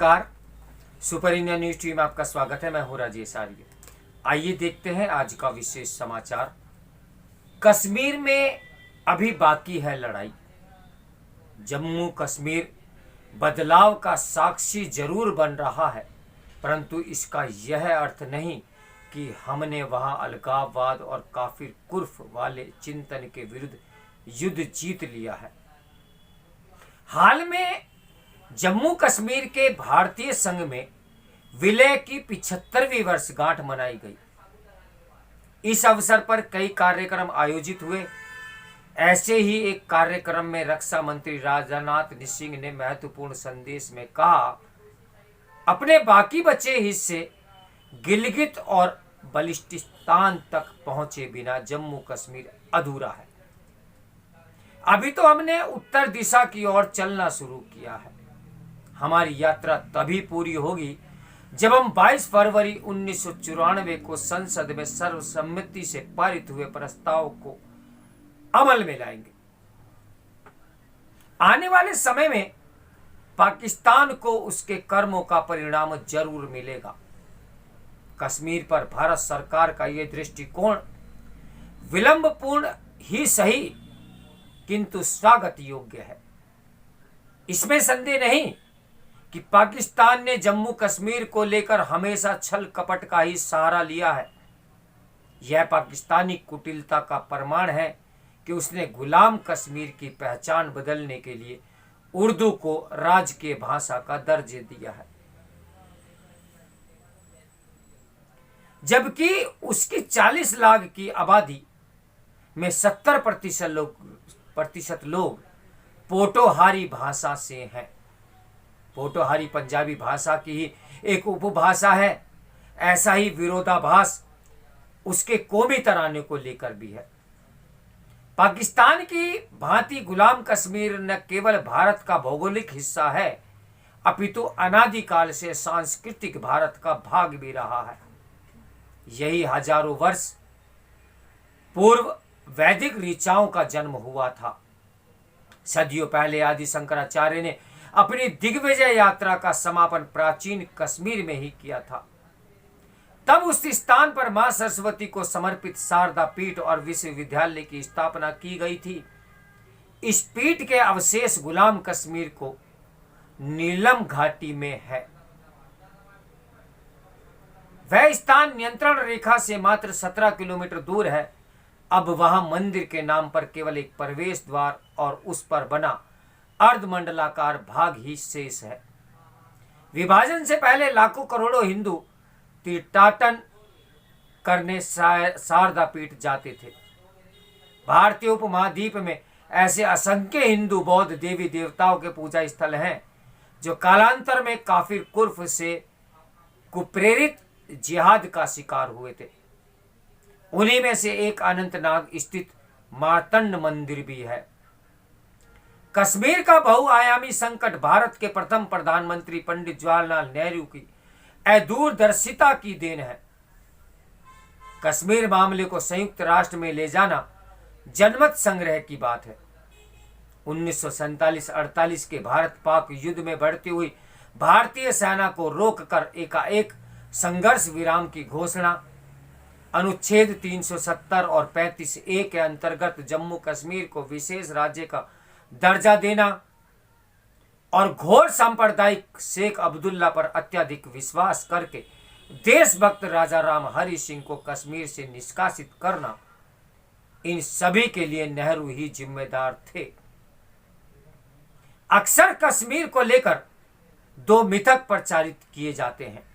नमस्कार। Super India news TV में आपका स्वागत है। मैं हूं राजेश आर्य। आइए देखते हैं आज का विशेष समाचार। कश्मीर में अभी बाकी है लड़ाई। जम्मू कश्मीर बदलाव का साक्षी जरूर बन रहा है, परंतु इसका यह अर्थ नहीं कि हमने वहां अलगाववाद और काफिर कुर्फ वाले चिंतन के विरुद्ध युद्ध जीत लिया है। हाल में जम्मू कश्मीर के भारतीय संघ में विलय की 75वीं वर्षगांठ मनाई गई। इस अवसर पर कई कार्यक्रम आयोजित हुए। ऐसे ही एक कार्यक्रम में रक्षा मंत्री राजनाथ सिंह ने महत्वपूर्ण संदेश में कहा, अपने बाकी बचे हिस्से गिलगित और बल्टिस्तान तक पहुंचे बिना जम्मू कश्मीर अधूरा है। अभी तो हमने उत्तर दिशा की ओर चलना शुरू किया है। हमारी यात्रा तभी पूरी होगी जब हम 22 फरवरी 1994 को संसद में सर्वसम्मति से पारित हुए प्रस्ताव को अमल में लाएंगे। आने वाले समय में पाकिस्तान को उसके कर्मों का परिणाम जरूर मिलेगा। कश्मीर पर भारत सरकार का यह दृष्टिकोण विलंबपूर्ण ही सही, किंतु स्वागत योग्य है। इसमें संदेह नहीं कि पाकिस्तान ने जम्मू कश्मीर को लेकर हमेशा छल कपट का ही सहारा लिया है। यह पाकिस्तानी कुटिलता का प्रमाण है कि उसने गुलाम कश्मीर की पहचान बदलने के लिए उर्दू को राजकीय भाषा का दर्जे दिया है, जबकि उसकी 40 लाख की आबादी में 70% लोग पोटोहारी भाषा से हैं। पोटोहारी पंजाबी भाषा की ही एक उपभाषा है। ऐसा ही विरोधाभास उसके कौमी तराने को लेकर भी है। पाकिस्तान की भांति गुलाम कश्मीर न केवल भारत का भौगोलिक हिस्सा है, अपितु अनादिकाल से सांस्कृतिक भारत का भाग भी रहा है। यही हजारों वर्ष पूर्व वैदिक ऋचाओं का जन्म हुआ था। सदियों पहले आदि शंकराचार्य ने अपनी दिग्विजय यात्रा का समापन प्राचीन कश्मीर में ही किया था। तब उस स्थान पर मां सरस्वती को समर्पित शारदा पीठ और विश्वविद्यालय की स्थापना की गई थी। इस पीठ के अवशेष गुलाम कश्मीर को नीलम घाटी में है। वह स्थान नियंत्रण रेखा से मात्र 17 किलोमीटर दूर है। अब वहां मंदिर के नाम पर केवल एक प्रवेश द्वार और उस पर बना अर्धमंडलाकार भाग ही शेष है। विभाजन से पहले लाखों करोड़ों हिंदू तीर्थाटन करने शारदा पीठ जाते थे। भारतीय उपमहाद्वीप में ऐसे असंख्य हिंदू बौद्ध देवी देवताओं के पूजा स्थल हैं जो कालांतर में काफिर कुर्फ से कुप्रेरित जिहाद का शिकार हुए थे। उन्हीं में से एक अनंतनाग स्थित मार्तंड मंदिर भी है। कश्मीर का बहुआयामी संकट भारत के प्रथम प्रधानमंत्री पंडित जवाहरलाल नेहरू की अदूरदर्शिता की देन है। कश्मीर मामले को संयुक्त राष्ट्र में ले जाना जनमत संग्रह की बात है। 1947-48 के भारत पाक युद्ध में बढ़ती हुई भारतीय सेना को रोककर एकाएक संघर्ष विराम की घोषणा, अनुच्छेद 370 और 35A के अंतर्गत जम्मू कश्मीर को विशेष राज्य का दर्जा देना और घोर सांप्रदायिक शेख अब्दुल्ला पर अत्यधिक विश्वास करके देशभक्त राजा राम हरि सिंह को कश्मीर से निष्कासित करना, इन सभी के लिए नेहरू ही जिम्मेदार थे। अक्सर कश्मीर को लेकर दो मिथक प्रचारित किए जाते हैं।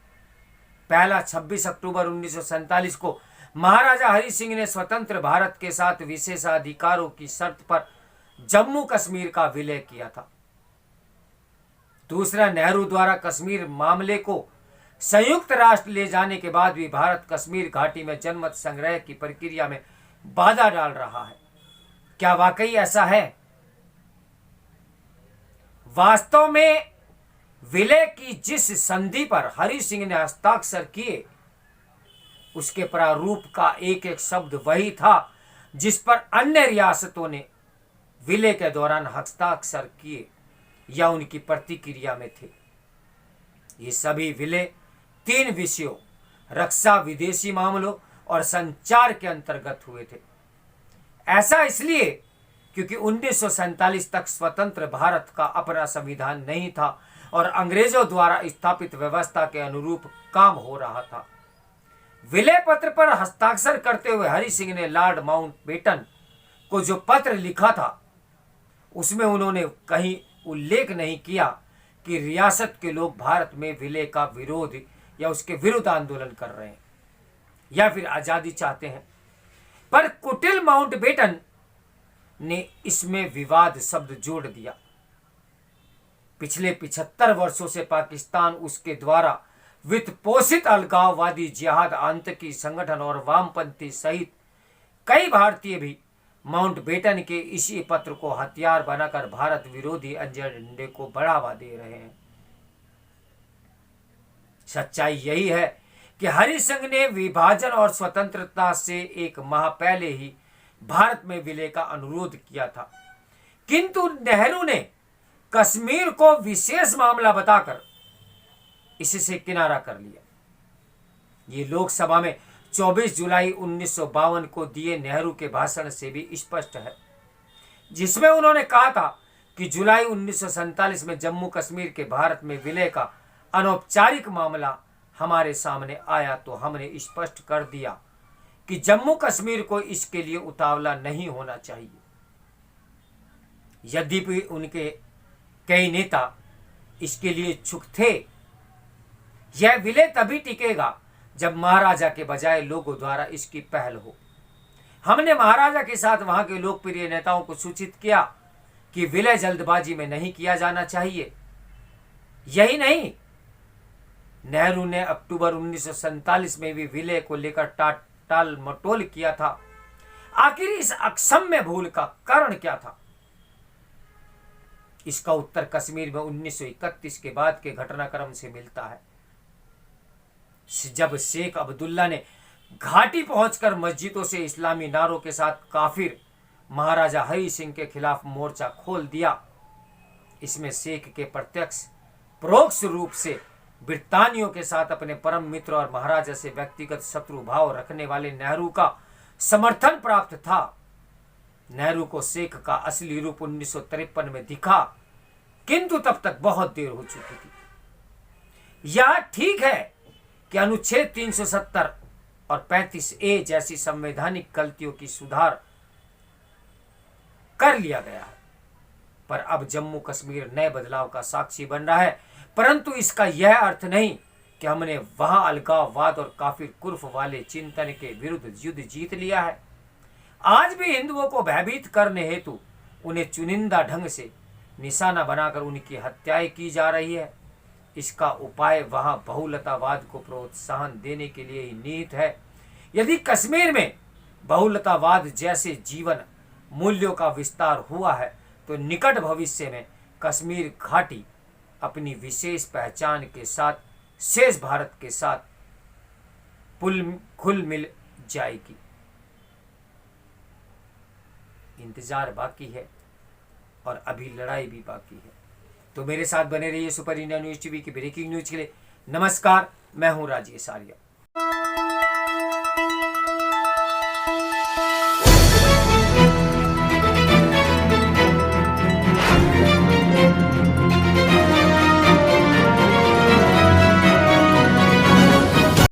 पहला, 26 अक्टूबर 1947 को महाराजा हरि सिंह ने स्वतंत्र भारत के साथ विशेषाधिकारों की शर्त पर जम्मू कश्मीर का विलय किया था। दूसरा, नेहरू द्वारा कश्मीर मामले को संयुक्त राष्ट्र ले जाने के बाद भी भारत कश्मीर घाटी में जनमत संग्रह की प्रक्रिया में बाधा डाल रहा है। क्या वाकई ऐसा है? वास्तव में विलय की जिस संधि पर हरि सिंह ने हस्ताक्षर किए, उसके प्रारूप का एक एक शब्द वही था जिस पर अन्य रियासतों ने विलय के दौरान हस्ताक्षर किए या उनकी प्रतिक्रिया में थे। ये सभी विलय 3 विषयों रक्षा, विदेशी मामलों और संचार के अंतर्गत हुए थे। ऐसा इसलिए क्योंकि 1947 तक स्वतंत्र भारत का अपना संविधान नहीं था और अंग्रेजों द्वारा स्थापित व्यवस्था के अनुरूप काम हो रहा था। विलय पत्र पर हस्ताक्षर करते हुए हरि सिंह ने लॉर्ड माउंटबेटन को जो पत्र लिखा था उसमें उन्होंने कहीं उल्लेख नहीं किया कि रियासत के लोग भारत में विलय का विरोध या उसके विरुद्ध आंदोलन कर रहे हैं या फिर आजादी चाहते हैं, पर कुटिल माउंटबेटन ने इसमें विवाद शब्द जोड़ दिया। पिछले 75 वर्षों से पाकिस्तान उसके द्वारा वित्त पोषित अलगाववादी जिहाद आतंकी संगठन और वामपंथी सहित कई भारतीय भी माउंटबेटन के इसी पत्र को हथियार बनाकर भारत विरोधी एजेंडे को बढ़ावा दे रहे हैं। सच्चाई यही है कि हरि सिंह ने विभाजन और स्वतंत्रता से 1 माह पहले ही भारत में विलय का अनुरोध किया था, किंतु नेहरू ने कश्मीर को विशेष मामला बताकर इससे किनारा कर लिया। ये लोकसभा में 24 जुलाई 1952 को दिए नेहरू के भाषण से भी स्पष्ट है, जिसमें उन्होंने कहा था कि जुलाई 1947 में जम्मू कश्मीर के भारत में विलय का अनौपचारिक मामला हमारे सामने आया तो हमने स्पष्ट कर दिया कि जम्मू कश्मीर को इसके लिए उतावला नहीं होना चाहिए। यद्यपि उनके कई नेता इसके लिए इच्छुक थे। यह विलय तभी टिकेगा जब महाराजा के बजाय लोगों द्वारा इसकी पहल हो। हमने महाराजा के साथ वहां के लोकप्रिय नेताओं को सूचित किया कि विलय जल्दबाजी में नहीं किया जाना चाहिए। यही नहीं, नेहरू ने अक्टूबर 1947 में भी विलय को लेकर टाल मटोल किया था। आखिर इस अक्षम्य भूल का कारण क्या था? इसका उत्तर कश्मीर में 1931 के बाद के घटनाक्रम से मिलता है, जब शेख अब्दुल्ला ने घाटी पहुंचकर मस्जिदों से इस्लामी नारों के साथ काफिर महाराजा हरि सिंह के खिलाफ मोर्चा खोल दिया। इसमें शेख के प्रत्यक्ष परोक्ष रूप से ब्रितानियों के साथ अपने परम मित्र और महाराजा से व्यक्तिगत शत्रु भाव रखने वाले नेहरू का समर्थन प्राप्त था। नेहरू को शेख का असली रूप 1953 में दिखा, किंतु तब तक बहुत देर हो चुकी थी। यह ठीक है कि अनुच्छेद 370 और 35A जैसी संवैधानिक गलतियों की सुधार कर लिया गया है, पर अब जम्मू कश्मीर नए बदलाव का साक्षी बन रहा है। परंतु इसका यह अर्थ नहीं कि हमने वहां अलगाववाद और काफिर कुर्फ वाले चिंतन के विरुद्ध युद्ध जीत लिया है। आज भी हिंदुओं को भयभीत करने हेतु उन्हें चुनिंदा ढंग से निशाना बनाकर उनकी हत्याएं की जा रही है। इसका उपाय वहां बहुलतावाद को प्रोत्साहन देने के लिए ही निहित है। यदि कश्मीर में बहुलतावाद जैसे जीवन मूल्यों का विस्तार हुआ है तो निकट भविष्य में कश्मीर घाटी अपनी विशेष पहचान के साथ शेष भारत के साथ घुल मिल जाएगी। इंतजार बाकी है और अभी लड़ाई भी बाकी है। तो मेरे साथ बने रहिए सुपर इंडिया न्यूज टीवी की ब्रेकिंग न्यूज के लिए। नमस्कार, मैं हूं राजेश आर्य।